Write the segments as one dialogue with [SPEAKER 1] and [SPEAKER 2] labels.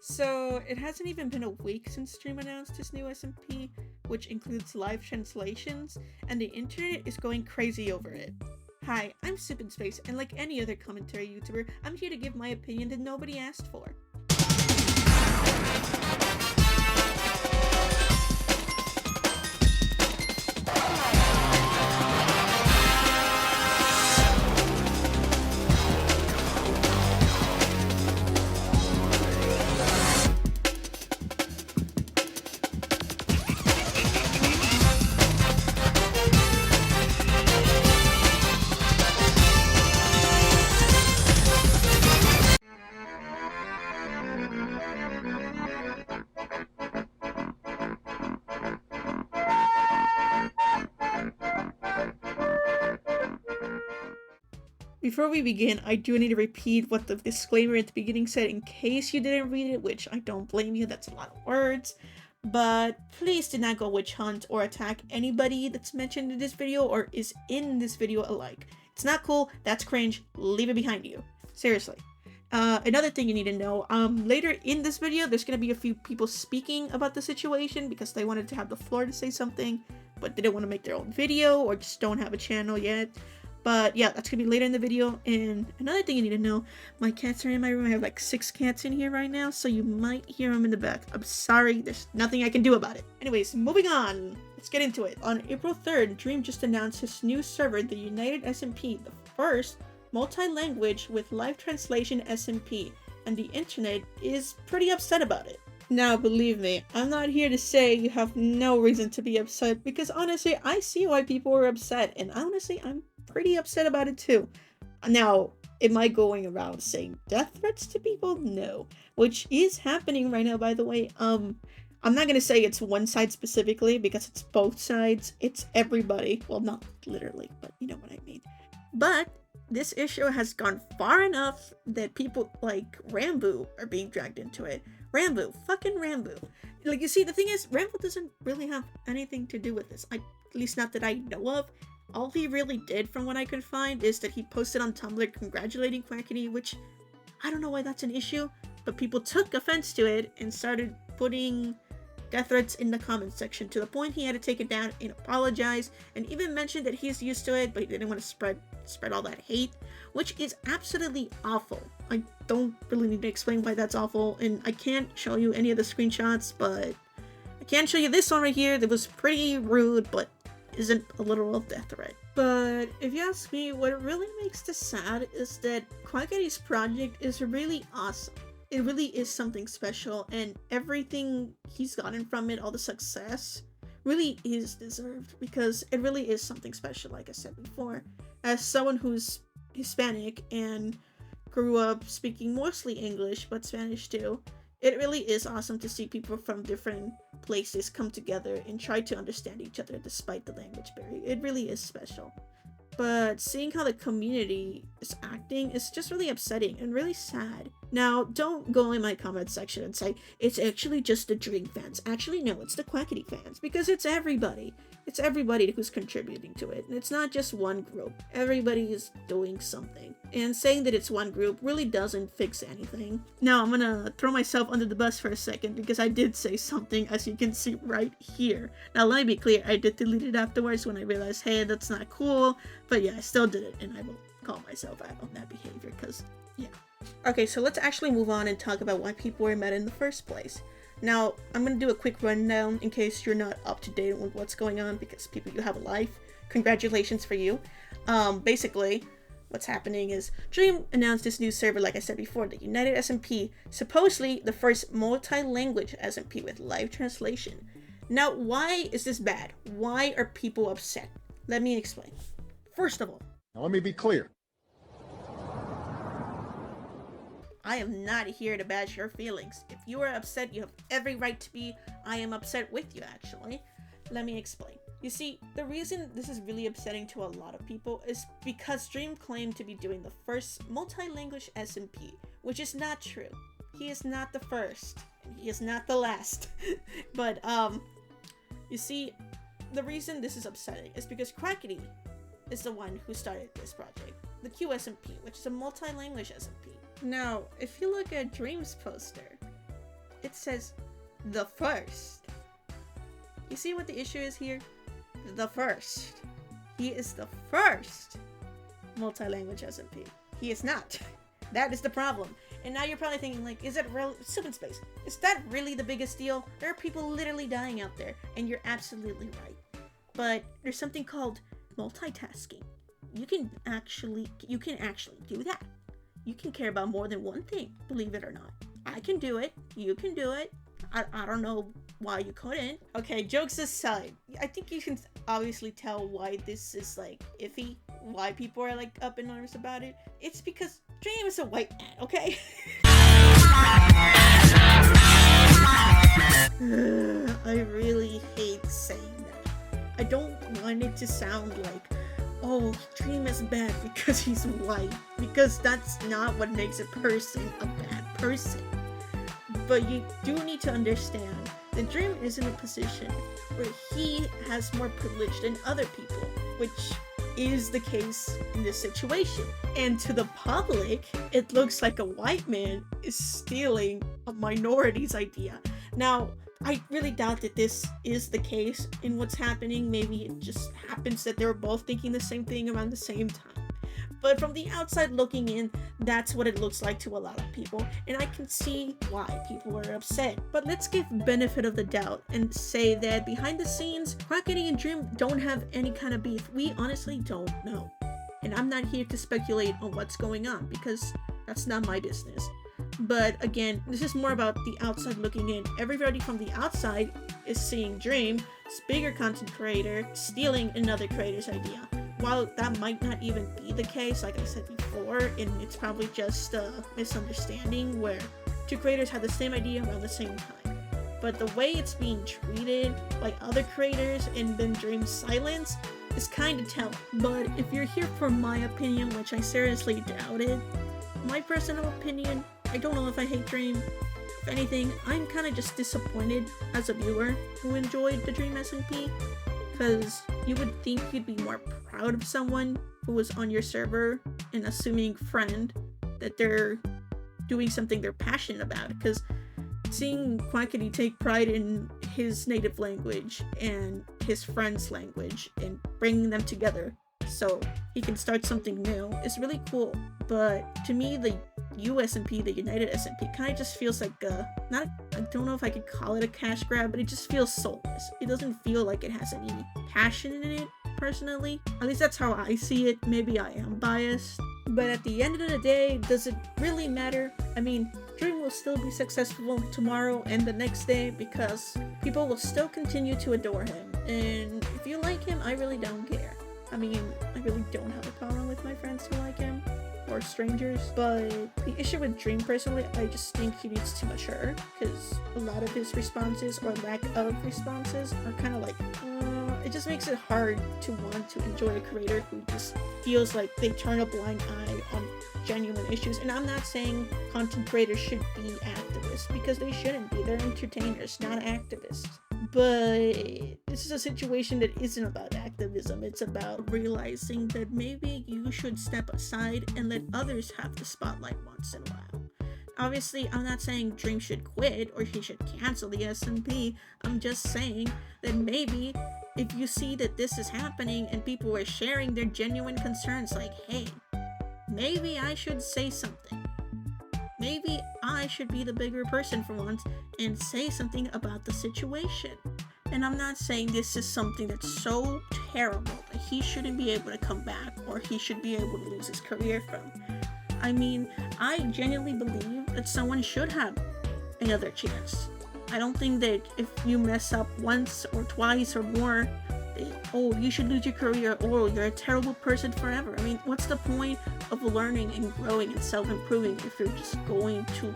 [SPEAKER 1] So, it hasn't even been a week since Stream announced his new SMP, which includes live translations, and the internet is going crazy over it. Hi, I'm SMPS, and like any other commentary YouTuber, I'm here to give my opinion that nobody asked for. Before we begin, I do need to repeat what the disclaimer at the beginning said in case you didn't read it, which I don't blame you, that's a lot of words. But please do not go witch hunt or attack anybody that's mentioned in this video or is in this video alike. It's not cool, that's cringe, leave it behind you. Seriously. Another thing you need to know, later in this video, there's gonna be a few people speaking about the situation because they wanted to have the floor to say something, but didn't want to make their own video or just don't have a channel yet. But yeah, that's gonna be later in the video. And another thing you need to know, my cats are in my room. I have like 6 cats in here right now, so you might hear them in the back. I'm sorry, there's nothing I can do about it. Anyways, moving on. Let's get into it. On April 3rd, Dream just announced his new server, the United SMP, the first multi-language with live translation SMP, and the internet is pretty upset about it. Now, believe me, I'm not here to say you have no reason to be upset, because honestly, I see why people are upset, and honestly, I'm pretty upset about it too. Now, am I going around saying death threats to people? No. Which is happening right now, by the way. I'm not gonna say it's one side specifically, because it's both sides. It's everybody. Well, not literally, but you know what I mean. But this issue has gone far enough that people like Rambo are being dragged into it. Rambo, fucking Rambo. Like, you see, the thing is, Rambo doesn't really have anything to do with this. At least not that I know of. All he really did, from what I could find, is that he posted on Tumblr congratulating Quackity, which I don't know why that's an issue, but people took offense to it and started putting death threats in the comments section, to the point he had to take it down and apologize, and even mentioned that he's used to it, but he didn't want to spread all that hate, which is absolutely awful. I don't really need to explain why that's awful, and I can't show you any of the screenshots, but I can show you this one right here that was pretty rude, but isn't a literal death threat. But if you ask me, what really makes this sad is that Quackity's project is really awesome. It really is something special, and everything he's gotten from it, all the success, really is deserved, because it really is something special, like I said before. As someone who's Hispanic and grew up speaking mostly English, but Spanish too, it really is awesome to see people from different places come together and try to understand each other despite the language barrier. It really is special. But seeing how the community is acting is just really upsetting and really sad. Now, don't go in my comment section and say, it's actually just the Dream fans. Actually, no, it's the Quackity fans, because it's everybody. It's everybody who's contributing to it, and it's not just one group. Everybody is doing something. And saying that it's one group really doesn't fix anything. Now, I'm gonna throw myself under the bus for a second, because I did say something, as you can see right here. Now, let me be clear, I did delete it afterwards when I realized, hey, that's not cool. But yeah, I still did it, and I will call myself out on that behavior, because, yeah. Okay, so let's actually move on and talk about why people were mad in the first place. Now, I'm going to do a quick rundown in case you're not up to date with what's going on, because people, you have a life. Congratulations for you. Basically, what's happening is Dream announced this new server, like I said before, the United SMP, supposedly the first multi-language SMP with live translation. Now, why is this bad? Why are people upset? Let me explain. First of all,
[SPEAKER 2] now let me be clear.
[SPEAKER 1] I am not here to bash your feelings. If you are upset, you have every right to be. I am upset with you, actually. Let me explain. You see, the reason this is really upsetting to a lot of people is because Dream claimed to be doing the first multi-language SMP, which is not true. He is not the first, and he is not the last. But, you see, the reason this is upsetting is because Quackity is the one who started this project, the QSMP, which is a multi-language SMP. Now, if you look at Dream's poster, It says the first. You see what the issue is here? The first. He is the first multi-language SMP. He is not. That is the problem. And now you're probably thinking, like, is it real? SMPS. Is that really the biggest deal? There are people literally dying out there, and you're absolutely right. But there's something called multitasking. You can actually do that. You can care about more than one thing, believe it or not. I can do it. You can do it. I don't know why you couldn't. Okay, jokes aside, I think you can obviously tell why this is like iffy, why people are like up in arms about it. It's because Dream is a white man, okay? I really hate saying that. I don't want it to sound like, oh, Dream is bad because he's white, because that's not what makes a person a bad person. But you do need to understand that Dream is in a position where he has more privilege than other people, which is the case in this situation. And to the public, it looks like a white man is stealing a minority's idea. Now, I really doubt that this is the case in what's happening. Maybe it just happens that they're both thinking the same thing around the same time. But from the outside looking in, that's what it looks like to a lot of people, and I can see why people are upset. But let's give benefit of the doubt and say that behind the scenes, Quackity and Dream don't have any kind of beef. We honestly don't know. And I'm not here to speculate on what's going on, because that's not my business. But again, this is more about the outside looking in. Everybody from the outside is seeing Dream, this bigger content creator, stealing another creator's idea. While that might not even be the case, like I said before, and it's probably just a misunderstanding where two creators had the same idea around the same time. But the way it's being treated by other creators and then Dream's silence is kind of telling. But if you're here for my opinion, which I seriously doubt it, my personal opinion, I don't know if I hate Dream. If anything, I'm kind of just disappointed as a viewer who enjoyed the Dream SMP. Because you would think you'd be more proud of someone who was on your server and assuming friend that they're doing something they're passionate about. Because seeing Quackity take pride in his native language and his friend's language and bringing them together so he can start something new is really cool. But to me, the USMP, the United SMP, kind of just feels like I don't know if I could call it a cash grab, but it just feels soulless. It doesn't feel like it has any passion in it, personally. At least that's how I see it. Maybe I am biased. But at the end of the day, does it really matter? I mean, Dream will still be successful tomorrow and the next day because people will still continue to adore him. And if you like him, I really don't care. I mean, I really don't have a problem with my friends who like him. Or strangers, but the issue with Dream personally, I just think he needs to mature, because a lot of his responses or lack of responses are kind of like, it just makes it hard to want to enjoy a creator who just feels like they turn a blind eye on genuine issues. And I'm not saying content creators should be activists, because they shouldn't be. They're entertainers, not activists. But this is a situation that isn't about activism. It's about realizing that maybe you should step aside and let others have the spotlight once in a while. Obviously, I'm not saying Dream should quit or he should cancel the SMP. I'm just saying that maybe if you see that this is happening and people are sharing their genuine concerns, like, hey, maybe I should say something. Maybe I should be the bigger person for once and say something about the situation. And I'm not saying this is something that's so terrible that he shouldn't be able to come back or he should be able to lose his career from. I mean, I genuinely believe that someone should have another chance. I don't think that if you mess up once or twice or more, oh, you should lose your career, or you're a terrible person forever. I mean, what's the point of learning and growing and self-improving if you're just going to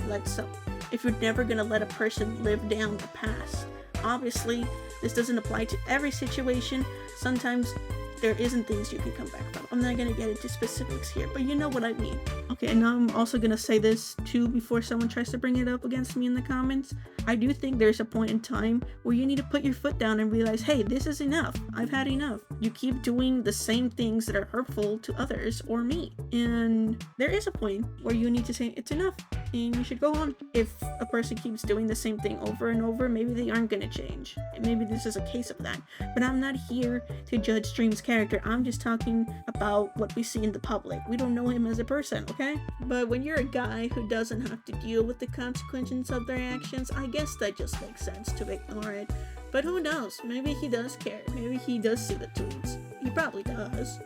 [SPEAKER 1] if you're never going to let a person live down the past? Obviously, this doesn't apply to every situation. Sometimes there isn't things you can come back from. I'm not going to get into specifics here, but you know what I mean. Okay, and now I'm also going to say this too before someone tries to bring it up against me in the comments. I do think there's a point in time where you need to put your foot down and realize, hey, this is enough. I've had enough. You keep doing the same things that are hurtful to others or me. And there is a point where you need to say, it's enough. and you should go on. If a person keeps doing the same thing over and over, maybe they aren't gonna change. And maybe this is a case of that. But I'm not here to judge Stream's character. I'm just talking about what we see in the public. We don't know him as a person, okay? But when you're a guy who doesn't have to deal with the consequences of their actions, I guess that just makes sense to ignore it. But who knows? Maybe he does care. Maybe he does see the tweets. He probably does.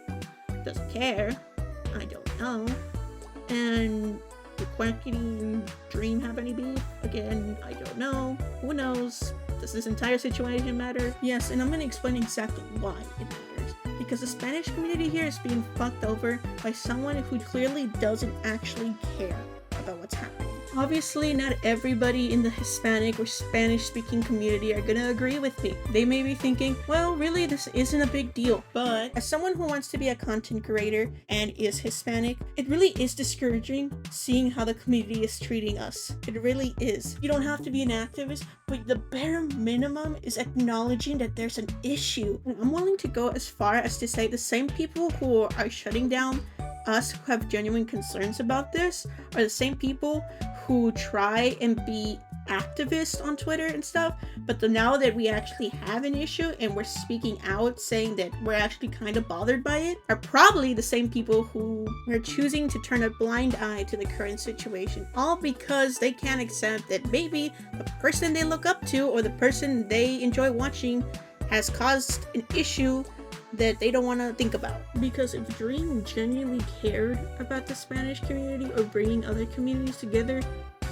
[SPEAKER 1] Doesn't care. I don't know. And do Quackity and Dream have any beef? Again, I don't know. Who knows? Does this entire situation matter? Yes, and I'm gonna explain exactly why it matters. Because the Spanish community here is being fucked over by someone who clearly doesn't actually care about what's happening. Obviously, not everybody in the Hispanic or Spanish-speaking community are gonna agree with me. They may be thinking, well, really, this isn't a big deal. But as someone who wants to be a content creator and is Hispanic, it really is discouraging seeing how the community is treating us. It really is. You don't have to be an activist, but the bare minimum is acknowledging that there's an issue. And I'm willing to go as far as to say the same people who are shutting down us who have genuine concerns about this are the same people who try and be activists on Twitter and stuff, but now that we actually have an issue and we're speaking out saying that we're actually kind of bothered by it, are probably the same people who are choosing to turn a blind eye to the current situation, all because they can't accept that maybe the person they look up to or the person they enjoy watching has caused an issue that they don't want to think about. Because if Dream genuinely cared about the Spanish community or bringing other communities together,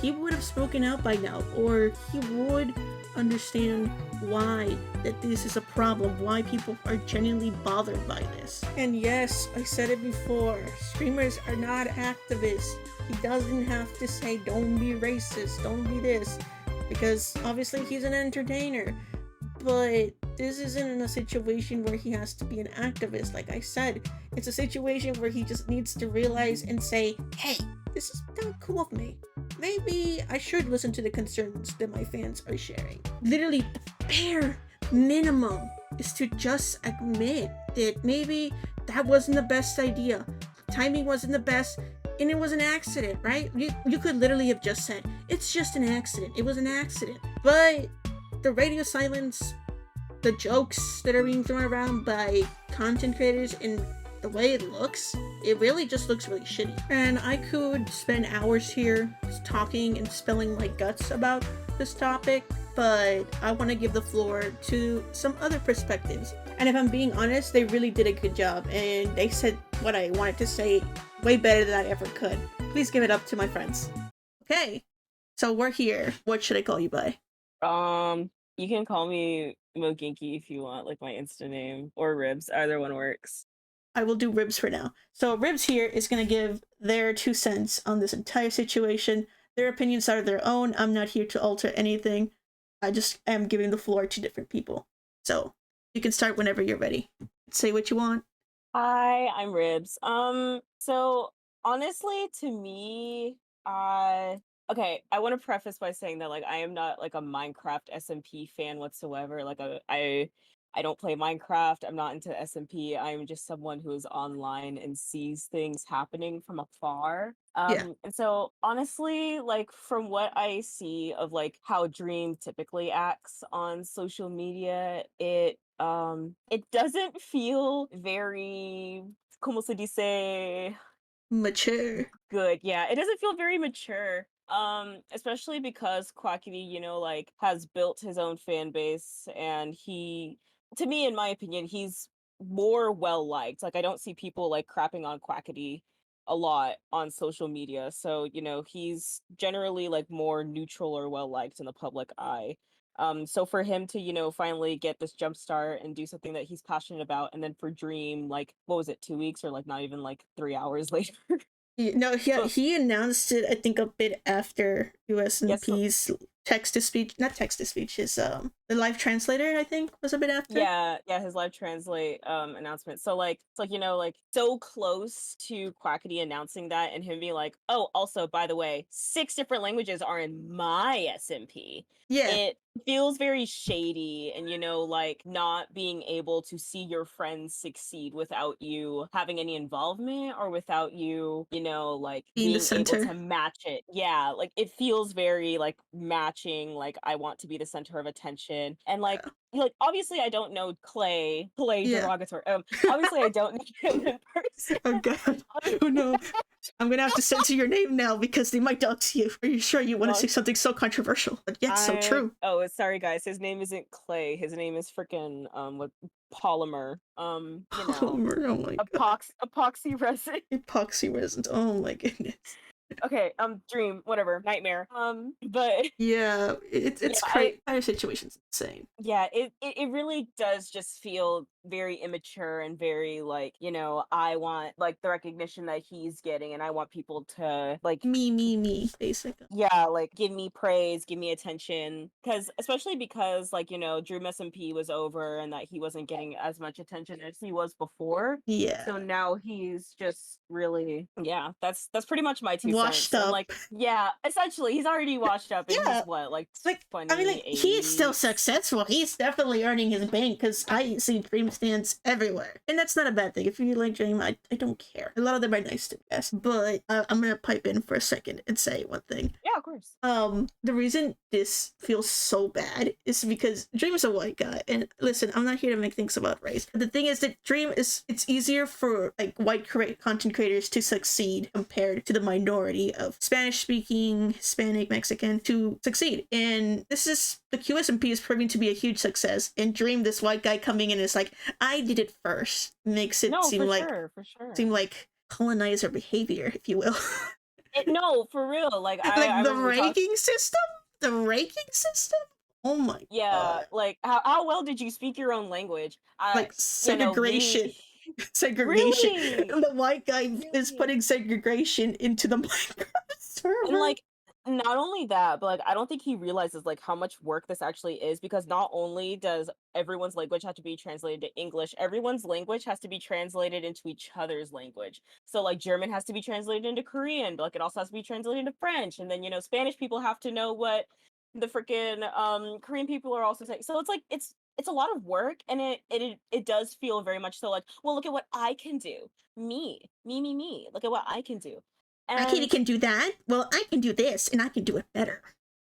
[SPEAKER 1] he would have spoken out by now, or he would understand why that this is a problem, why people are genuinely bothered by this. And yes, I said it before, streamers are not activists. He doesn't have to say don't be racist, don't be this, because obviously he's an entertainer. But this isn't in a situation where he has to be an activist. Like I said, it's a situation where he just needs to realize and say, hey, this is not cool of me. Maybe I should listen to the concerns that my fans are sharing. Literally, the bare minimum is to just admit that maybe that wasn't the best idea. Timing wasn't the best, and it was an accident, right? You could literally have just said, it's just an accident. It was an accident. But the radio silence, the jokes that are being thrown around by content creators, and the way it looks, it really just looks really shitty. And I could spend hours here talking and spilling my guts about this topic, but I want to give the floor to some other perspectives. And if I'm being honest, they really did a good job, and they said what I wanted to say way better than I ever could. Please give it up to my friends. Okay, so we're here. What should I call you by?
[SPEAKER 2] You can call me Moeginky if you want, like my Insta name, or Ribs. Either one works.
[SPEAKER 1] I will do Ribs for now. So Ribs here is going to give their 2 cents on this entire situation. Their opinions are their own. I'm not here to alter anything. I just am giving the floor to different people. So you can start whenever you're ready. Say what you want.
[SPEAKER 2] Hi, I'm Ribs. So honestly, to me, okay, I want to preface by saying that like I am not like a Minecraft SMP fan whatsoever. Like I don't play Minecraft. I'm not into SMP. I'm just someone who is online and sees things happening from afar.
[SPEAKER 1] Yeah.
[SPEAKER 2] And so honestly, like from what I see of like how Dream typically acts on social media, it doesn't feel very, como se dice,
[SPEAKER 1] Mature.
[SPEAKER 2] good. Yeah, it doesn't feel very mature. Especially because Quackity, like has built his own fan base, and to me, in my opinion, he's more well liked. Like I don't see people like crapping on Quackity a lot on social media. So, he's generally like more neutral or well liked in the public eye. So for him to, finally get this jump start and do something that he's passionate about, and then for Dream, like, what was it, 2 weeks or like not even like 3 hours later?
[SPEAKER 1] No,
[SPEAKER 2] But
[SPEAKER 1] he announced it, I think, a bit after
[SPEAKER 2] yes,
[SPEAKER 1] USNP's text to speech, not text to speech, his The live translator, I think, was a bit after.
[SPEAKER 2] Yeah, yeah, his live translate announcement. So like it's like, like so close to Quackity announcing that and him being like, "Oh, also by the way, 6 different languages are in my SMP."
[SPEAKER 1] Yeah.
[SPEAKER 2] It feels very shady and like not being able to see your friends succeed without you having any involvement or without you, like
[SPEAKER 1] Being the
[SPEAKER 2] being able
[SPEAKER 1] center.
[SPEAKER 2] to match it. Yeah, like it feels very like matching, like I want to be the center of attention. And
[SPEAKER 1] Yeah.
[SPEAKER 2] obviously I don't know Clay
[SPEAKER 1] Yeah.
[SPEAKER 2] derogatory. Obviously I don't know him in person.
[SPEAKER 1] Oh god. Oh no. I'm gonna have to censor your name now because they might dox you. Are you sure you want to say
[SPEAKER 2] Well,
[SPEAKER 1] something so controversial, but yet so true?
[SPEAKER 2] sorry guys, his name isn't Clay. His name is freaking what polymer.
[SPEAKER 1] Oh my god.
[SPEAKER 2] Epoxy resin.
[SPEAKER 1] Epoxy resin. Oh my goodness.
[SPEAKER 2] Okay, dream, whatever, nightmare. But
[SPEAKER 1] Yeah,
[SPEAKER 2] yeah,
[SPEAKER 1] it's crazy. Entire situation's insane.
[SPEAKER 2] yeah, it really does just feel very immature and very like, I want like the recognition that he's getting and I want people to like
[SPEAKER 1] Me, basically.
[SPEAKER 2] yeah, like give me praise, give me attention. Cause especially because like, Dream SMP was over and that he wasn't getting as much attention as he was before.
[SPEAKER 1] Yeah.
[SPEAKER 2] So now he's just really yeah, that's pretty much my two
[SPEAKER 1] Washed
[SPEAKER 2] cents. And
[SPEAKER 1] up.
[SPEAKER 2] like, yeah, essentially he's already washed up and he's
[SPEAKER 1] Yeah.
[SPEAKER 2] what, like
[SPEAKER 1] Like, I mean, like, he's still
[SPEAKER 2] 28.
[SPEAKER 1] successful. He's definitely earning his bank because I see Dream stands everywhere. And that's not a bad thing. If you like Dream, I don't care. A lot of them are nice to guess. But I'm going to pipe in for a second and say one thing.
[SPEAKER 2] Yeah, of course.
[SPEAKER 1] The reason this feels so bad is because Dream is a white guy. And listen, I'm not here to make things about race. But the thing is that it's easier for like white content creators to succeed compared to the minority of Spanish speaking, Hispanic, Mexican to succeed. And this is the QSMP is proving to be a huge success. And Dream, this white guy coming in is like, I did it first. Makes it
[SPEAKER 2] No, for sure, for
[SPEAKER 1] seem
[SPEAKER 2] sure.
[SPEAKER 1] like colonizer behavior, if you will.
[SPEAKER 2] No, for real. Like I
[SPEAKER 1] Like the
[SPEAKER 2] remember talking.
[SPEAKER 1] ranking system? The ranking system? Oh my
[SPEAKER 2] Yeah,
[SPEAKER 1] god.
[SPEAKER 2] like how well did you speak your own language?
[SPEAKER 1] Like segregation.
[SPEAKER 2] We
[SPEAKER 1] Segregation.
[SPEAKER 2] really,
[SPEAKER 1] And the white guy is
[SPEAKER 2] really,
[SPEAKER 1] putting segregation into the Minecraft
[SPEAKER 2] and
[SPEAKER 1] server.
[SPEAKER 2] like not only that, but like I don't think he realizes like how much work this actually is because not only does everyone's language have to be translated to English, everyone's language has to be translated into each other's language. So like German has to be translated into Korean, but like it also has to be translated into French, and then Spanish people have to know what the freaking Korean people are also saying. So it's like it's a lot of work, and it does feel very much so like, well, look at what I can do. Me. Look at what I can do.
[SPEAKER 1] Akira
[SPEAKER 2] And
[SPEAKER 1] can do that. Well, I can do this, and I can do it better.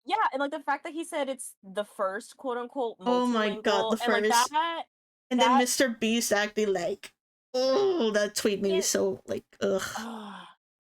[SPEAKER 2] yeah, and like the fact that he said it's the first quote unquote
[SPEAKER 1] Oh my god,
[SPEAKER 2] multilingual
[SPEAKER 1] the
[SPEAKER 2] and like that
[SPEAKER 1] first. And then
[SPEAKER 2] that
[SPEAKER 1] Mr. Beast acting like, oh, that tweet made me
[SPEAKER 2] it
[SPEAKER 1] so like, ugh.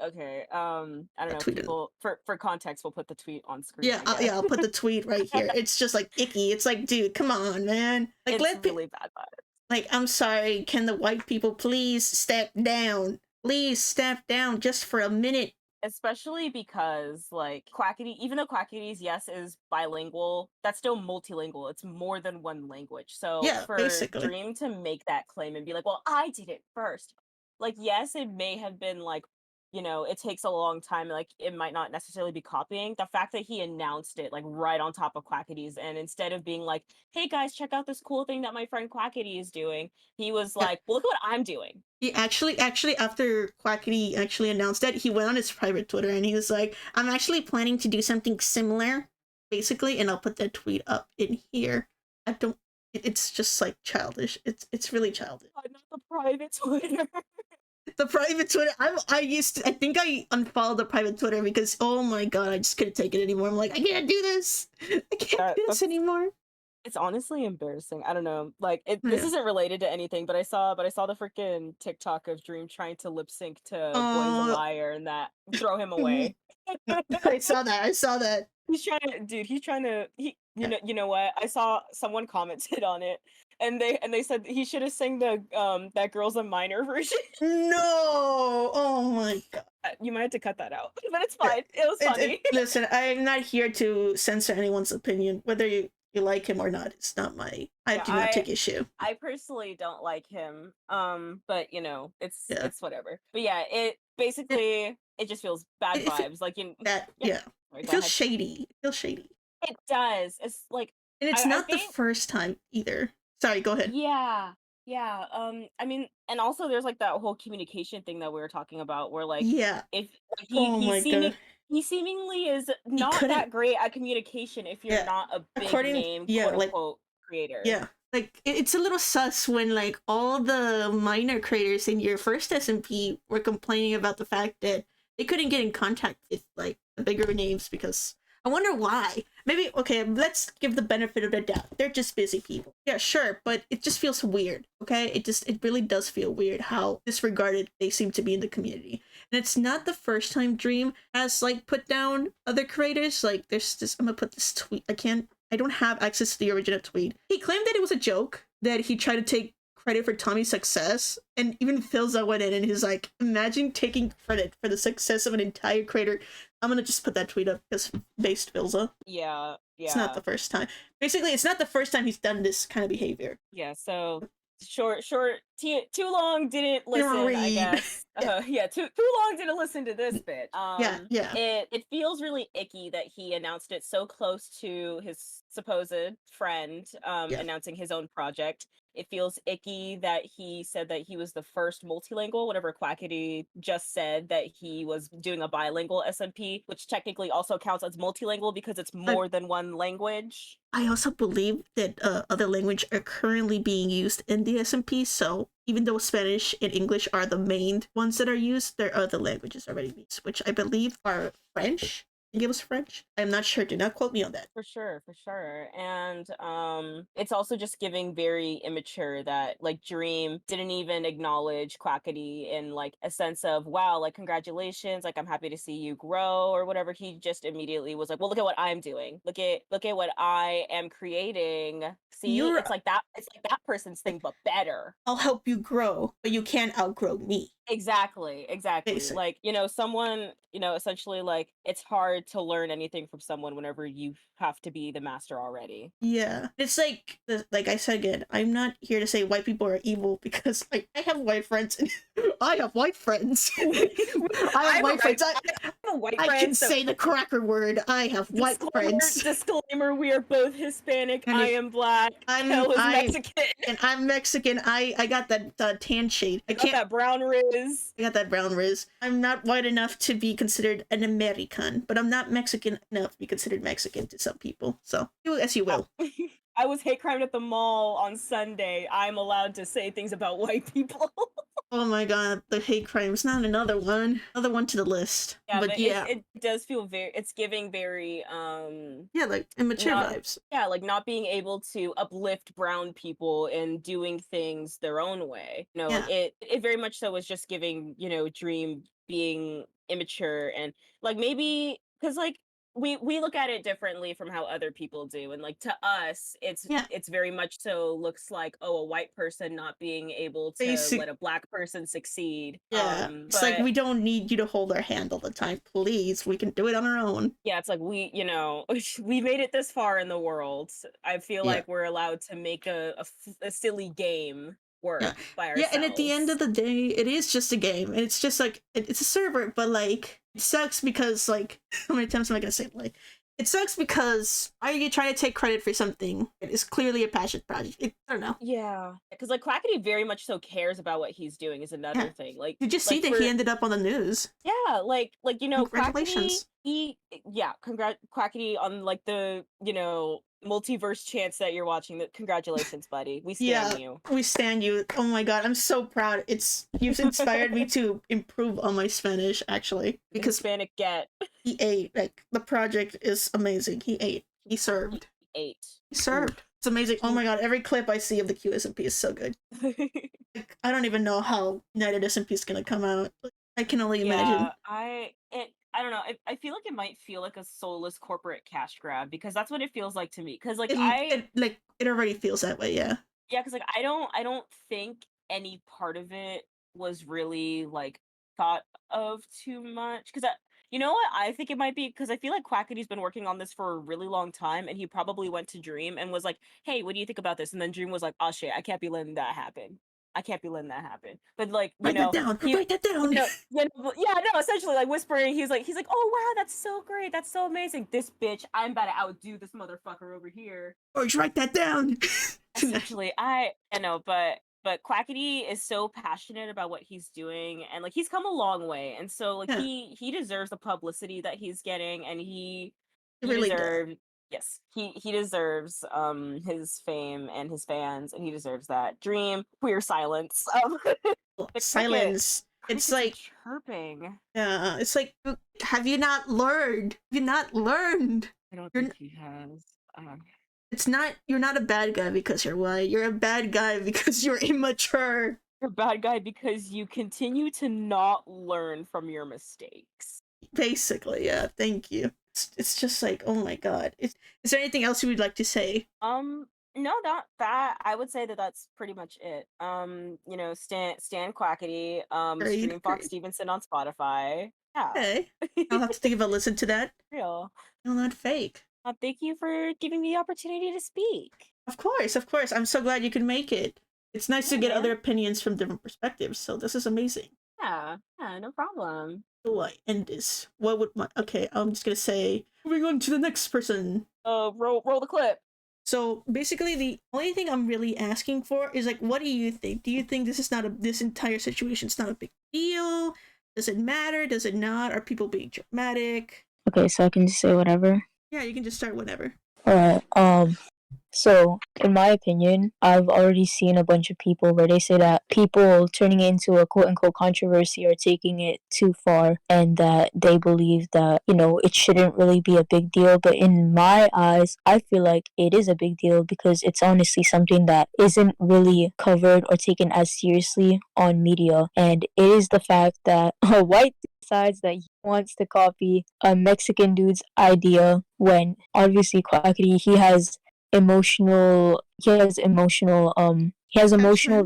[SPEAKER 2] okay. I don't
[SPEAKER 1] That
[SPEAKER 2] know.
[SPEAKER 1] tweet.
[SPEAKER 2] People for context, we'll put the tweet on screen,
[SPEAKER 1] Yeah,
[SPEAKER 2] I guess.
[SPEAKER 1] I'll put the tweet right here. It's just like icky. It's like, dude, come on, man. Like,
[SPEAKER 2] It's really bad vibes.
[SPEAKER 1] like, I'm sorry. Can the white people please step down? Please step down just for a minute.
[SPEAKER 2] Especially because like Quackity, even though Quackity's yes is bilingual, that's still multilingual. It's more than one language. So
[SPEAKER 1] Yeah,
[SPEAKER 2] for
[SPEAKER 1] basically.
[SPEAKER 2] Dream to make that claim and be like, well, I did it first. Like, yes, it may have been like, it takes a long time, like it might not necessarily be copying. The fact that he announced it like right on top of Quackity's, and instead of being like, hey guys, check out this cool thing that my friend Quackity is doing, he was
[SPEAKER 1] Yeah.
[SPEAKER 2] like, well, look what I'm doing.
[SPEAKER 1] He actually, after Quackity actually announced that, he went on his private Twitter and he was like, I'm actually planning to do something similar, basically, and I'll put that tweet up in here. I don't, it's just like childish. It's really childish.
[SPEAKER 2] Not the private Twitter.
[SPEAKER 1] The private Twitter. I think I unfollowed the private Twitter because oh my god, I just couldn't take it anymore. I'm like, I can't do this. I can't do this
[SPEAKER 2] That's
[SPEAKER 1] anymore.
[SPEAKER 2] It's honestly embarrassing. I don't know. Like this
[SPEAKER 1] Yeah.
[SPEAKER 2] isn't related to anything, but I saw the freaking TikTok of Dream trying to lip sync to Boy is a
[SPEAKER 1] Uh,
[SPEAKER 2] Liar and that throw him away.
[SPEAKER 1] I saw that. I saw that.
[SPEAKER 2] He's trying to he
[SPEAKER 1] Yeah.
[SPEAKER 2] you know what? I saw someone commented on it and they said he should have sang the that girl's a minor version.
[SPEAKER 1] No. Oh my god.
[SPEAKER 2] You might have to cut that out. But it's
[SPEAKER 1] Yeah.
[SPEAKER 2] fine. It was funny.
[SPEAKER 1] Listen, I'm not here to censor anyone's opinion, whether you like him or not. It's not my. I
[SPEAKER 2] Yeah,
[SPEAKER 1] do not take issue.
[SPEAKER 2] I personally don't like him. But
[SPEAKER 1] Yeah.
[SPEAKER 2] it's whatever. But yeah, it
[SPEAKER 1] It,
[SPEAKER 2] basically it just feels bad
[SPEAKER 1] if it,
[SPEAKER 2] vibes. Like
[SPEAKER 1] that
[SPEAKER 2] yeah,
[SPEAKER 1] yeah,
[SPEAKER 2] sorry,
[SPEAKER 1] it
[SPEAKER 2] go
[SPEAKER 1] feels
[SPEAKER 2] ahead.
[SPEAKER 1] shady. It feels shady.
[SPEAKER 2] It does. It's like
[SPEAKER 1] And it's
[SPEAKER 2] I
[SPEAKER 1] not the
[SPEAKER 2] think
[SPEAKER 1] first time either. Sorry, go ahead.
[SPEAKER 2] yeah. Yeah, I mean, and also there's, like, that whole communication thing that we were talking about where, like,
[SPEAKER 1] Yeah.
[SPEAKER 2] if like,
[SPEAKER 1] Oh my god.
[SPEAKER 2] he seemingly is
[SPEAKER 1] He
[SPEAKER 2] not
[SPEAKER 1] couldn't.
[SPEAKER 2] that great at communication if you're
[SPEAKER 1] Yeah.
[SPEAKER 2] not a big
[SPEAKER 1] According.
[SPEAKER 2] name,
[SPEAKER 1] Yeah.
[SPEAKER 2] quote,
[SPEAKER 1] Like.
[SPEAKER 2] unquote, creator.
[SPEAKER 1] Yeah. Like it's a little sus when like all the minor creators in your first SMP were complaining about the fact that they couldn't get in contact with like the bigger names because I wonder why. Maybe okay, let's give the benefit of the doubt. They're just busy people. Yeah, sure, but it just feels weird. Okay, it really does feel weird how disregarded they seem to be in the community. And it's not the first time Dream has like put down other creators. Like there's this. I'm gonna put this tweet. I don't have access to the original tweet. He claimed that it was a joke, that he tried to take credit for Tommy's success, and even Philza went in and he's like, imagine taking credit for the success of an entire creator. I'm gonna just put that tweet up because based Philza.
[SPEAKER 2] Yeah,
[SPEAKER 1] It's not
[SPEAKER 2] yeah.
[SPEAKER 1] the first time. Basically, it's not the first time he's done this kind of behavior.
[SPEAKER 2] Yeah, so short too long didn't
[SPEAKER 1] You don't
[SPEAKER 2] listen, I
[SPEAKER 1] read.
[SPEAKER 2] guess.
[SPEAKER 1] Yeah,
[SPEAKER 2] Yeah, too long didn't listen to this bit.
[SPEAKER 1] yeah, yeah.
[SPEAKER 2] It feels really icky that he announced it so close to his supposed friend
[SPEAKER 1] Yeah.
[SPEAKER 2] announcing his own project. It feels icky that he said that he was the first multilingual, whatever Quackity just said that he was doing a bilingual SMP, which technically also counts as multilingual because it's
[SPEAKER 1] But
[SPEAKER 2] more than one language.
[SPEAKER 1] I also believe that other language are currently being used in the SMP. So even though Spanish and English are the main ones that are used, there are other languages already used, which I believe are French. I think it was French. I'm not sure. Do not quote me on that.
[SPEAKER 2] For sure, for sure. And it's also just giving very immature that like Dream didn't even acknowledge Quackity in like a sense of wow, like congratulations, like I'm happy to see you grow or whatever. He just immediately was like, well, look at what I'm doing. Look at what I am creating. See,
[SPEAKER 1] You're
[SPEAKER 2] it's like that person's thing,
[SPEAKER 1] like,
[SPEAKER 2] but better.
[SPEAKER 1] I'll help you grow, but you can't outgrow me.
[SPEAKER 2] Exactly, exactly.
[SPEAKER 1] Basic.
[SPEAKER 2] Like, someone, essentially like it's hard to learn anything from someone whenever you have to be the master already.
[SPEAKER 1] Yeah, it's like I said again. I'm not here to say white people are evil because like I have white friends and I have white friends. I have white friends.
[SPEAKER 2] I have a white
[SPEAKER 1] I
[SPEAKER 2] friend,
[SPEAKER 1] can
[SPEAKER 2] so
[SPEAKER 1] say the cracker word. I have white friends.
[SPEAKER 2] disclaimer, we are both Hispanic.
[SPEAKER 1] And
[SPEAKER 2] I
[SPEAKER 1] if
[SPEAKER 2] am black.
[SPEAKER 1] I'm
[SPEAKER 2] Kel is
[SPEAKER 1] I
[SPEAKER 2] Mexican.
[SPEAKER 1] and I'm Mexican. I got that tan shade. I
[SPEAKER 2] I got
[SPEAKER 1] can't.
[SPEAKER 2] that brown riz.
[SPEAKER 1] I got that brown riz. I'm not white enough to be considered an American, but I'm not Mexican enough to be considered Mexican to some people. So do as you will.
[SPEAKER 2] I was hate crimed at the mall on Sunday. I'm allowed to say things about white people.
[SPEAKER 1] Oh my god, the hate crimes. Not another one. Another one to the list.
[SPEAKER 2] Yeah,
[SPEAKER 1] But
[SPEAKER 2] but
[SPEAKER 1] yeah.
[SPEAKER 2] it does feel very it's giving very
[SPEAKER 1] Yeah, like immature
[SPEAKER 2] not
[SPEAKER 1] vibes.
[SPEAKER 2] yeah, like not being able to uplift brown people and doing things their own way. Like
[SPEAKER 1] Yeah.
[SPEAKER 2] it very much so was just giving, Dream being immature and like maybe because like we look at it differently from how other people do and like to us
[SPEAKER 1] Yeah.
[SPEAKER 2] it's very much so looks like oh a white person not being able to
[SPEAKER 1] Basic.
[SPEAKER 2] let a black person succeed
[SPEAKER 1] Yeah. It's like
[SPEAKER 2] but
[SPEAKER 1] we don't need you to hold our hand all the time. Please, we can do it on our own.
[SPEAKER 2] yeah, it's like we made it this far in the world. I feel
[SPEAKER 1] Yeah.
[SPEAKER 2] like we're allowed to make a silly game
[SPEAKER 1] Yeah.
[SPEAKER 2] work by
[SPEAKER 1] Yeah, and at the end
[SPEAKER 2] ourselves.
[SPEAKER 1] of the day, it is just a game. And it's just like it's a server, but like it sucks because like how many times am I gonna say it? Like it sucks because why are you trying to take credit for something that is clearly a passion project? I don't know.
[SPEAKER 2] Yeah, because like Quackity very much so cares about what he's doing is
[SPEAKER 1] Yeah.
[SPEAKER 2] another thing.
[SPEAKER 1] Did you see
[SPEAKER 2] Like
[SPEAKER 1] that
[SPEAKER 2] for
[SPEAKER 1] he ended up on the news?
[SPEAKER 2] yeah, Quackity
[SPEAKER 1] Congratulations.
[SPEAKER 2] Quackity on like the multiverse chance that you're watching. That congratulations, buddy. We stan
[SPEAKER 1] Yeah,
[SPEAKER 2] you.
[SPEAKER 1] we stand you. Oh my god, I'm so proud. You've inspired me to improve on my Spanish actually
[SPEAKER 2] The
[SPEAKER 1] because
[SPEAKER 2] Hispanic get
[SPEAKER 1] he ate. Like the project is amazing. He ate. He served.
[SPEAKER 2] eight.
[SPEAKER 1] He
[SPEAKER 2] Ooh.
[SPEAKER 1] served. It's amazing. Oh my god, every clip I see of the QSMP is so good. Like I don't even know how United SMP is gonna come out. I can only
[SPEAKER 2] Yeah,
[SPEAKER 1] imagine.
[SPEAKER 2] I don't know. I feel like it might feel like a soulless corporate cash grab because that's what it feels like to me. Because like
[SPEAKER 1] It already feels that way. Yeah.
[SPEAKER 2] yeah, because like I don't think any part of it was really like thought of too much. Because you know what I think it might be because I feel like Quackity's been working on this for a really long time, and he probably went to Dream and was like, "Hey, what do you think about this?" And then Dream was like, "Oh shit, I can't be letting that happen." I can't be letting that happen. But like,
[SPEAKER 1] Write that down.
[SPEAKER 2] he,
[SPEAKER 1] Write that down.
[SPEAKER 2] yeah, no, essentially like whispering, he's like, oh wow, that's so great, that's so amazing. This bitch, I'm about to outdo this motherfucker over here.
[SPEAKER 1] Or just write that down.
[SPEAKER 2] Essentially, know, but Quackity is so passionate about what he's doing, and like he's come a long way, and so like
[SPEAKER 1] Yeah,
[SPEAKER 2] he deserves the publicity that he's getting, and
[SPEAKER 1] it
[SPEAKER 2] he
[SPEAKER 1] really does.
[SPEAKER 2] deserves, yes, he deserves his fame and his fans, and he deserves that. Dream queer silence. The
[SPEAKER 1] Silence. It's
[SPEAKER 2] crickets are
[SPEAKER 1] like,
[SPEAKER 2] chirping.
[SPEAKER 1] it's like, have you not learned? Have you not learned?
[SPEAKER 2] I don't
[SPEAKER 1] You're
[SPEAKER 2] think he has.
[SPEAKER 1] it's not you're not a bad guy because you're white. You're a bad guy because you're immature.
[SPEAKER 2] You're a bad guy because you continue to not learn from your mistakes.
[SPEAKER 1] Basically, yeah. Thank you. It's just like, oh my god. Is there anything else you would like to say?
[SPEAKER 2] No, that I would say that that's pretty much it. Stan Quackity,
[SPEAKER 1] Great,
[SPEAKER 2] stream Fox
[SPEAKER 1] great.
[SPEAKER 2] Stevenson on Spotify. Yeah.
[SPEAKER 1] Okay, I'll have to think of a listen to that.
[SPEAKER 2] Real.
[SPEAKER 1] No, not fake.
[SPEAKER 2] Thank you for giving me the opportunity to speak.
[SPEAKER 1] Of course, of course. I'm so glad you can make it. It's nice to
[SPEAKER 2] Yeah,
[SPEAKER 1] get other
[SPEAKER 2] man.
[SPEAKER 1] opinions from different perspectives. So this is amazing.
[SPEAKER 2] Yeah, no problem.
[SPEAKER 1] Do I end this? What would my okay? I'm just gonna say. Moving on to the next person.
[SPEAKER 2] Roll the clip.
[SPEAKER 1] So basically, the only thing I'm really asking for is like, what do you think? Do you think this entire situation's not a big deal? Does it matter? Does it not? Are people being dramatic?
[SPEAKER 3] Okay, so I can just say whatever.
[SPEAKER 1] Yeah, you can just start whenever.
[SPEAKER 3] Alright, so in my opinion, I've already seen a bunch of people where they say that people turning it into a quote unquote controversy are taking it too far, and that they believe that, it shouldn't really be a big deal. But in my eyes, I feel like it is a big deal because it's honestly something that isn't really covered or taken as seriously on media. And it is the fact that a white decides that he wants to copy a Mexican dude's idea when obviously Quackity, he has emotional
[SPEAKER 1] Attachment.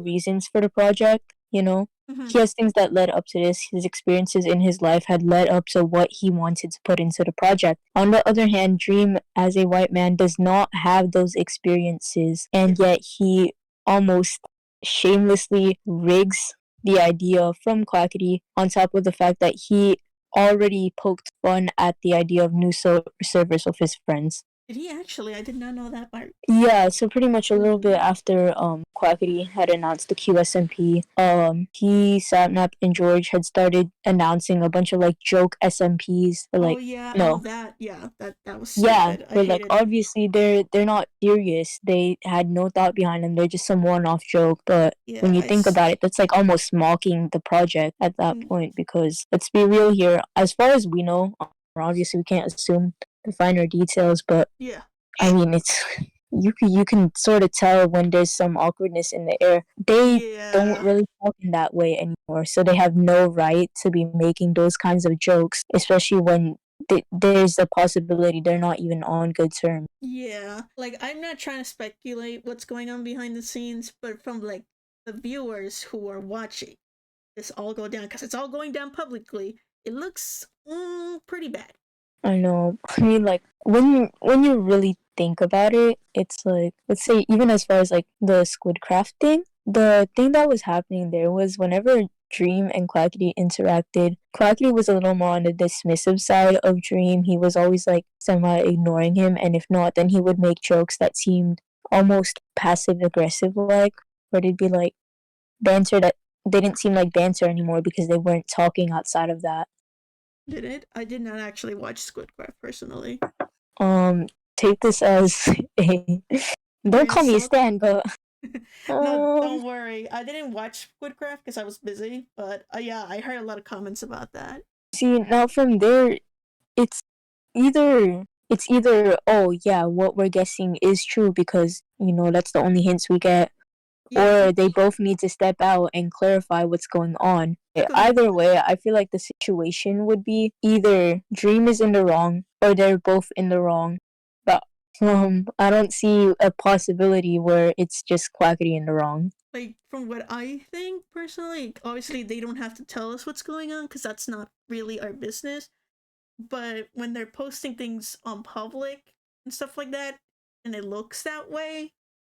[SPEAKER 3] reasons for the project.
[SPEAKER 1] Mm-hmm.
[SPEAKER 3] He has things that led up to this. His experiences in his life had led up to what he wanted to put into the project. On the other hand, Dream, as a white man, does not have those experiences,
[SPEAKER 1] Yeah.
[SPEAKER 3] and yet he almost shamelessly rigs the idea from Quackity, on top of the fact that he already poked fun at the idea of new servers with his friends.
[SPEAKER 1] Did he actually? I did not know that part.
[SPEAKER 3] Yeah, so pretty much a little bit
[SPEAKER 1] Ooh.
[SPEAKER 3] after Quackity had announced the QSMP, Sapnap and George had started announcing a bunch of like joke SMPs or
[SPEAKER 1] Oh
[SPEAKER 3] like
[SPEAKER 1] yeah. Oh
[SPEAKER 3] no.
[SPEAKER 1] that. Yeah. That was
[SPEAKER 3] Yeah,
[SPEAKER 1] stupid. I
[SPEAKER 3] but like
[SPEAKER 1] hated it.
[SPEAKER 3] obviously they're not serious. They had no thought behind them. They're just some one-off joke. But when
[SPEAKER 1] Yeah.
[SPEAKER 3] you think about it, that's like almost mocking the project at that
[SPEAKER 1] Mm,
[SPEAKER 3] point. Because let's be real here. As far as we know, obviously we can't assume the finer details. But
[SPEAKER 1] yeah.
[SPEAKER 3] I mean, it's you can sort of tell when there's some awkwardness in the air. They don't
[SPEAKER 1] Yeah.
[SPEAKER 3] really talk in that way anymore, so they have no right to be making those kinds of jokes, especially when there's a possibility they're not even on good terms.
[SPEAKER 1] Yeah. Like I'm not trying to speculate what's going on behind the scenes, but from like the viewers who are watching this all go down, because it's all going down publicly, it looks pretty bad.
[SPEAKER 3] I know. I mean, like when you really think about it, it's like, let's say, even as far as like the Squidcraft thing, the thing that was happening there was whenever Dream and Quackity interacted, Quackity was a little more on the dismissive side of Dream. He was always like semi ignoring him, and if not, then he would make jokes that seemed almost passive aggressive like, where they'd be like banter that they didn't seem like banter anymore because they weren't talking outside of that.
[SPEAKER 1] Did it? I did not actually watch Squidcraft personally.
[SPEAKER 3] Um, take this as a don't
[SPEAKER 1] Grain of
[SPEAKER 3] call me a
[SPEAKER 1] salt.
[SPEAKER 3] stan, but
[SPEAKER 1] No,
[SPEAKER 3] um,
[SPEAKER 1] don't worry. I didn't watch Squidcraft because I was busy, but yeah, I heard a lot of comments about that.
[SPEAKER 3] see now from there, it's it's either oh yeah, what we're guessing is true because that's the only hints we get,
[SPEAKER 1] Yeah,
[SPEAKER 3] or they both need to step out and clarify what's going on.
[SPEAKER 1] good.
[SPEAKER 3] Either way, I feel like the situation would be either Dream is in the wrong or they're both in the wrong. But I don't see a possibility where it's just Quackity in the wrong.
[SPEAKER 1] Like, from what I think personally, obviously they don't have to tell us what's going on because that's not really our business. But when they're posting things on public and stuff like that, and it looks that way,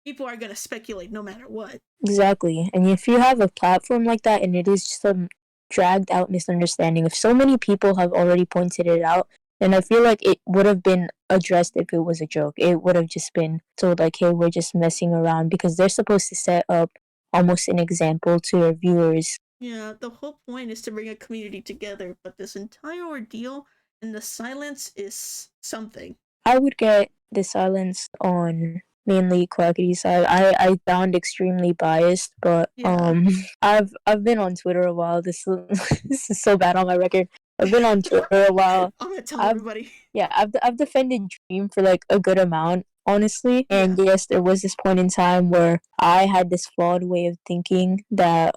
[SPEAKER 1] people are gonna speculate no matter what.
[SPEAKER 3] Exactly. And if you have a platform like that and it is some dragged out misunderstanding, if so many people have already pointed it out, then I feel like it would have been addressed if it was a joke. It would have just been told, like, hey, we're just messing around, because they're supposed to set up almost an example to their viewers.
[SPEAKER 1] Yeah, the whole point is to bring a community together, but this entire ordeal and the silence is something.
[SPEAKER 3] I would get the silence on mainly Quackity's side. I found extremely biased, but
[SPEAKER 1] Yeah.
[SPEAKER 3] I've been on Twitter a while. This is so bad on my record. I've been on Twitter a while.
[SPEAKER 1] I'm gonna tell
[SPEAKER 3] I've
[SPEAKER 1] everybody.
[SPEAKER 3] I've defended Dream for like a good amount, honestly. And
[SPEAKER 1] Yeah.
[SPEAKER 3] yes, there was this point in time where I had this flawed way of thinking that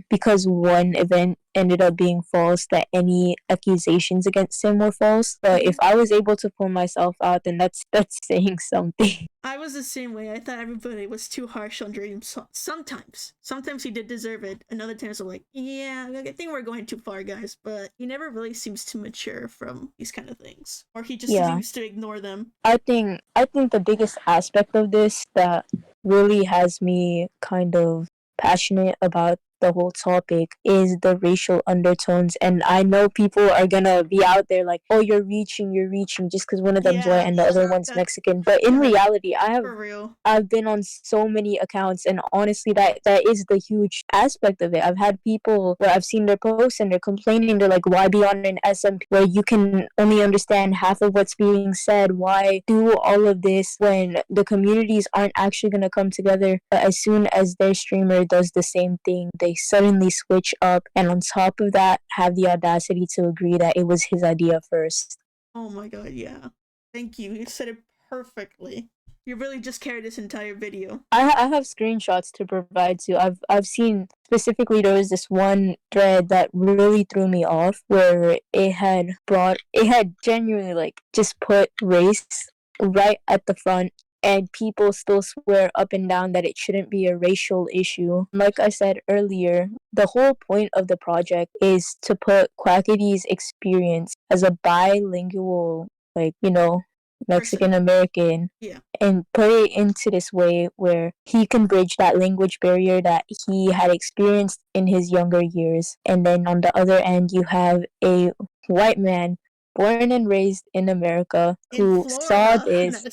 [SPEAKER 3] because one event ended up being false, that any accusations against him were false. But if I was able to pull myself out, then that's saying something.
[SPEAKER 1] I was the same way. I thought everybody was too harsh on Dream. Sometimes he did deserve it. And other times I'm like, yeah, I think we're going too far, guys. But he never really seems to mature from these kind of things, or he just seems to ignore them.
[SPEAKER 3] I think the biggest aspect of this that really has me kind of passionate about the whole topic is the racial undertones. And I know people are gonna be out there like, oh, you're reaching just because one of them's white and the other one's Mexican. But in reality, I've been on so many accounts, and honestly, that is the huge aspect of it. I've had people where I've seen their posts and they're complaining. They're like, why be on an SMP where you can only understand half of what's being said? Why do all of this when the communities aren't actually gonna come together? But as soon as their streamer does the same thing, they suddenly switch up, and on top of that, have the audacity to agree that it was his idea first.
[SPEAKER 1] Oh my god, yeah. Thank you. You said it perfectly. You really just carried this entire video.
[SPEAKER 3] I have screenshots to provide too. I've seen specifically there was this one thread that really threw me off where it had genuinely like just put race right at the front, and people still swear up and down that it shouldn't be a racial issue. Like I said earlier, the whole point of the project is to put Quackity's experience as a bilingual, like, Mexican American, and put it into this way where he can bridge that language barrier that he had experienced in his younger years. And then on the other end, you have a white man born and raised in America who saw this,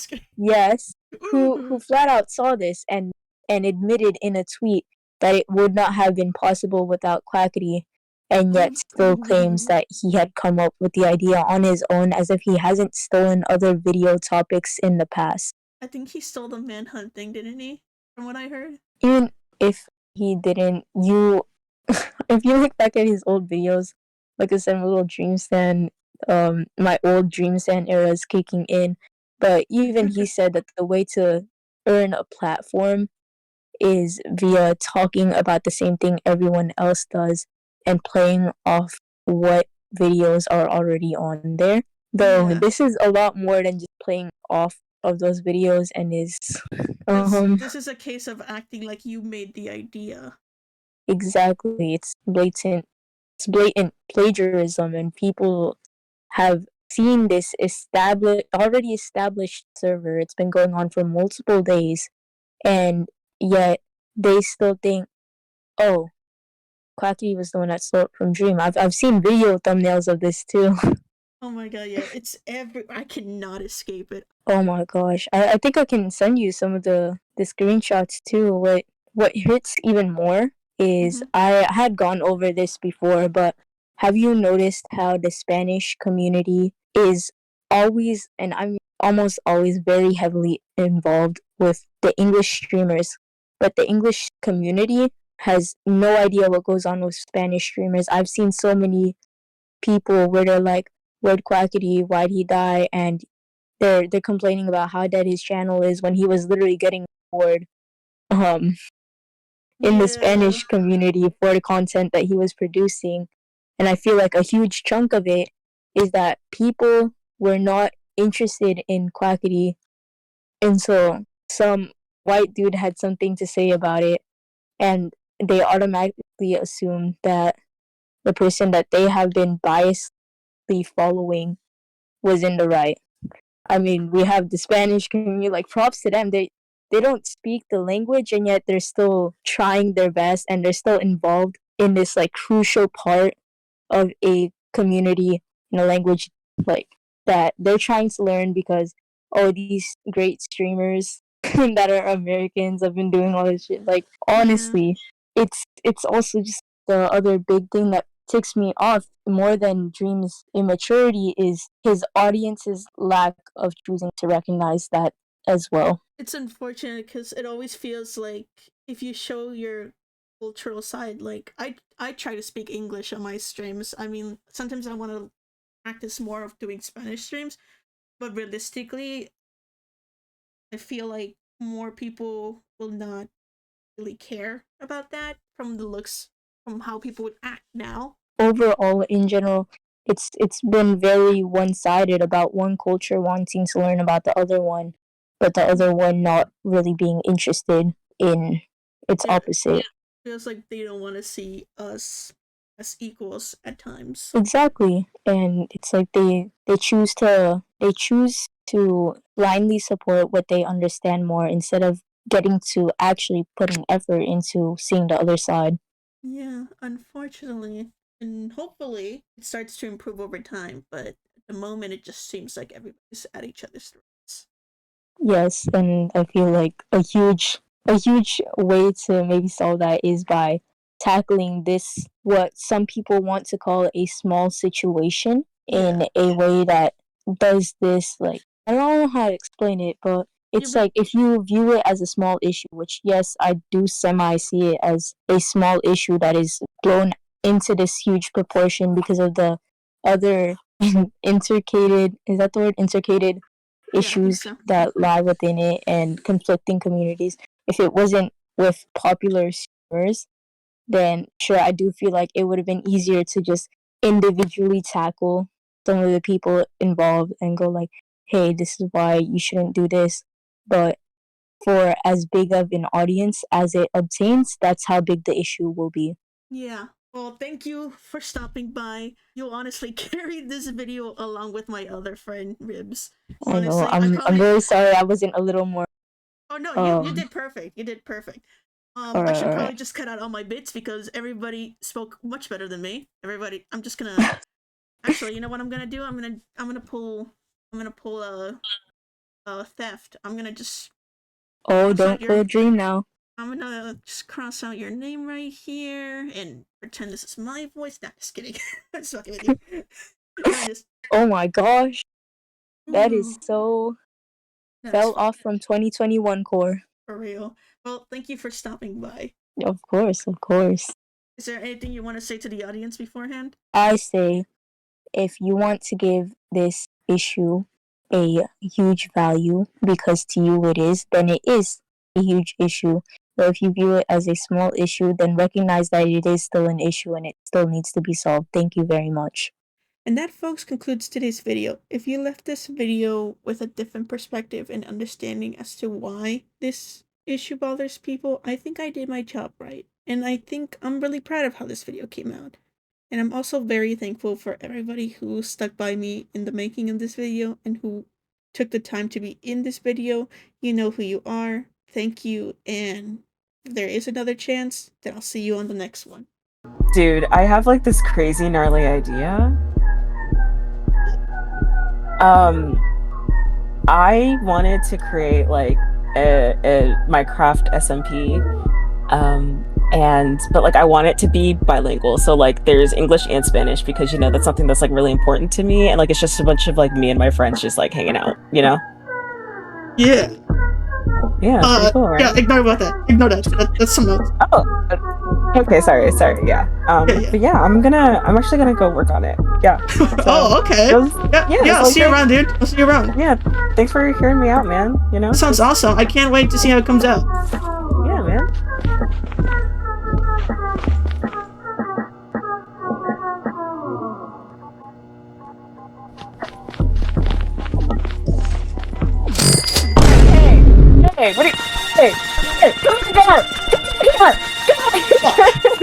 [SPEAKER 3] who flat out saw this and admitted in a tweet that it would not have been possible without Quackity, and yet still claims that he had come up with the idea on his own, as if he hasn't stolen other video topics in the past.
[SPEAKER 1] I think he stole the manhunt thing, didn't he? From what I heard.
[SPEAKER 3] Even if he didn't, if you look back at his old videos, like I said, my little Dream Stand, my old Dream Stand era is kicking in. But even he said that the way to earn a platform is via talking about the same thing everyone else does and playing off what videos are already on there. Though this is a lot more than just playing off of those videos, and is
[SPEAKER 1] this is a case of acting like you made the idea.
[SPEAKER 3] Exactly. It's blatant plagiarism, and people have seen this already established server. It's been going on for multiple days, and yet they still think, oh, Quacky was the one that stole it from Dream. I've seen video thumbnails of this too.
[SPEAKER 1] Oh my god, yeah, it's I cannot escape it.
[SPEAKER 3] Oh my gosh. I think I can send you some of the screenshots too. What hurts even more is I had gone over this before, but have you noticed how the Spanish community is always, and I'm almost always, very heavily involved with the English streamers, but the English community has no idea what goes on with Spanish streamers? I've seen so many people where they're like, where'd Quackity, why'd he die? And they're complaining about how dead his channel is when he was literally getting bored in the Spanish community for the content that he was producing. And I feel like a huge chunk of it is that people were not interested in Quackity until some white dude had something to say about it, and they automatically assume that the person that they have been biasedly following was in the right. I mean, we have the Spanish community, like, props to them. speak the language, and yet they're still trying their best, and they're still involved in this like crucial part of a community in a language like that they're trying to learn because these great streamers that are Americans have been doing all this shit. Like honestly, it's also just the other big thing that ticks me off more than Dream's immaturity is his audience's lack of choosing to recognize that as well.
[SPEAKER 1] It's unfortunate because it always feels like if you show your cultural side, like I try to speak English on my streams. I mean, sometimes I want to practice more of doing Spanish streams, but realistically, I feel like more people will not really care about that from the looks, from how people would act now.
[SPEAKER 3] Overall, in general, it's been very one-sided about one culture wanting to learn about the other one, but the other one not really being interested in its opposite.
[SPEAKER 1] Feels like they don't want to see us as equals at times.
[SPEAKER 3] Exactly, and it's like they choose to blindly support what they understand more instead of getting to actually putting effort into seeing the other side.
[SPEAKER 1] Yeah, unfortunately. And hopefully it starts to improve over time, but at the moment it just seems like everybody's at each other's throats.
[SPEAKER 3] Yes, and I feel like a huge way to maybe solve that is by tackling this what some people want to call a small situation in a way that does this like I don't know how to explain it, but it's like if you view it as a small issue, which yes, I do semi see it as a small issue that is blown into this huge proportion because of the other intricated is that the word intricated issues that lie within it and conflicting communities. If it wasn't with popular streamers, then sure, I do feel like it would have been easier to just individually tackle some of the people involved and go like, hey, this is why you shouldn't do this. But for as big of an audience as it obtains, that's how big the issue will be.
[SPEAKER 1] Yeah. Well, thank you for stopping by. You honestly carried this video along with my other friend, Ribs. Honestly,
[SPEAKER 3] I know. I'm very sorry I wasn't a little more...
[SPEAKER 1] Oh, no, you did perfect. You did perfect. I should probably just cut out all my bits because everybody spoke much better than me. Everybody, I'm just gonna... Actually, you know what I'm gonna do? I'm gonna pull a theft. I'm gonna just...
[SPEAKER 3] Oh, don't pull a Dream now.
[SPEAKER 1] I'm gonna just cross out your name right here and pretend this is my voice. Nah, just kidding. I'm just fucking with you.
[SPEAKER 3] Oh my gosh. That is so... fell off from 2021 core.
[SPEAKER 1] For real. Well, thank you for stopping by.
[SPEAKER 3] Of course, of course.
[SPEAKER 1] Is there anything you want to say to the audience beforehand?
[SPEAKER 3] I say, if you want to give this issue a huge value, because to you it is, then it is a huge issue. But if you view it as a small issue, then recognize that it is still an issue and it still needs to be solved. Thank you very much.
[SPEAKER 1] And that, folks, concludes today's video. If you left this video with a different perspective and understanding as to why this issue bothers people, I think I did my job right. And I think I'm really proud of how this video came out. And I'm also very thankful for everybody who stuck by me in the making of this video and who took the time to be in this video. You know who you are. Thank you. And if there is another chance, then I'll see you on the next one.
[SPEAKER 2] Dude, I have like this crazy gnarly idea. I wanted to create like a Minecraft SMP, but like I want it to be bilingual, so like there's English and Spanish, because you know that's something that's like really important to me, and like it's just a bunch of like me and my friends just like hanging out, you know?
[SPEAKER 1] Yeah.
[SPEAKER 2] Yeah, pretty cool, right?
[SPEAKER 1] Yeah, ignore that. That's something else.
[SPEAKER 2] Oh, okay, sorry, yeah. But yeah, I'm actually gonna go work on it. Yeah. So,
[SPEAKER 1] okay. I'll see you around, dude. I'll see you around.
[SPEAKER 2] Yeah, thanks for hearing me out, man. You know?
[SPEAKER 1] Sounds awesome. I can't wait to see how it comes out.
[SPEAKER 2] Yeah, man. Hey, what are you... Hey, come on!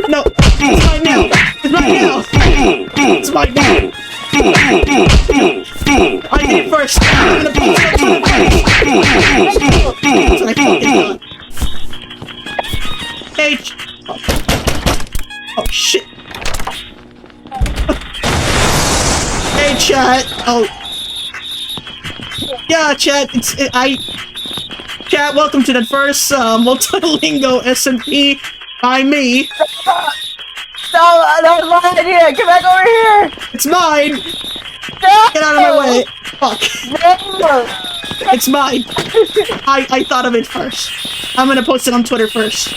[SPEAKER 1] No, it's mine now! It's mine now! I did it first! I'm gonna put it Hey, oh shit. Hey, chat. Oh. Yeah, chat. Chat, welcome to the first multilingual SMP by me.
[SPEAKER 2] Stop! That was my idea! Get back over here!
[SPEAKER 1] It's mine!
[SPEAKER 2] No!
[SPEAKER 1] Get out of my way! Fuck.
[SPEAKER 2] No!
[SPEAKER 1] It's mine! I thought of it first. I'm gonna post it on Twitter first.